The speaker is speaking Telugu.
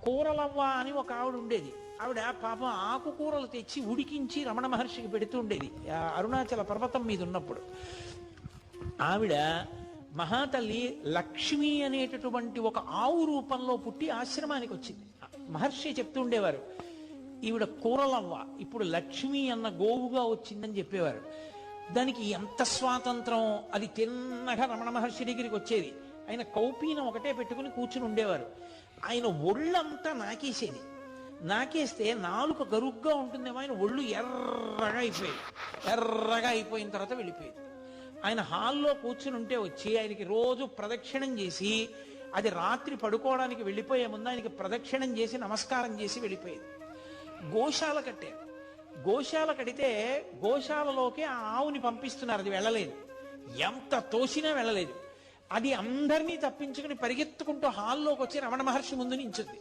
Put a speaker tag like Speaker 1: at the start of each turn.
Speaker 1: కూరలవ్వ అని ఒక ఆవిడ ఉండేది. ఆవిడ పాపం ఆకుకూరలు తెచ్చి ఉడికించి రమణ మహర్షికి పెడుతూ ఉండేది అరుణాచల పర్వతం మీద ఉన్నప్పుడు. ఆవిడ మహాతల్లి లక్ష్మి అనేటటువంటి ఒక ఆవు రూపంలో పుట్టి ఆశ్రమానికి వచ్చింది. మహర్షి చెప్తూ ఉండేవారు, ఈవిడ కూరలవ్వ ఇప్పుడు లక్ష్మి అన్న గోవుగా వచ్చిందని చెప్పేవారు. దానికి ఎంత స్వాతంత్రం, అది తిన్నగా రమణ మహర్షి దగ్గరికి వచ్చేది. ఆయన కౌపీనం ఒకటే పెట్టుకుని కూర్చుని ఉండేవారు. ఆయన ఒళ్ళంతా నాకేసేది. నాకేస్తే నాలుక గరుగ్గా ఉంటుందేమో, ఆయన ఒళ్ళు ఎర్రగా అయిపోయేది. ఎర్రగా అయిపోయిన తర్వాత వెళ్ళిపోయేది. ఆయన హాల్లో కూర్చుని ఉంటే వచ్చి ఆయనకి రోజు ప్రదక్షిణం చేసి, అది రాత్రి పడుకోవడానికి వెళ్ళిపోయే ముందు ఆయనకి ప్రదక్షిణం చేసి నమస్కారం చేసి వెళ్ళిపోయేది. గోశాల కట్టారు. గోశాల కడితే గోశాలలోకి ఆ ఆవుని పంపిస్తున్నారు, అది వెళ్ళలేదు. ఎంత తోసినా వెళ్ళలేదు. అది అందరినీ తప్పించుకుని పరిగెత్తుకుంటూ హాల్లోకి వచ్చి రమణ మహర్షి ముందు నించుంది.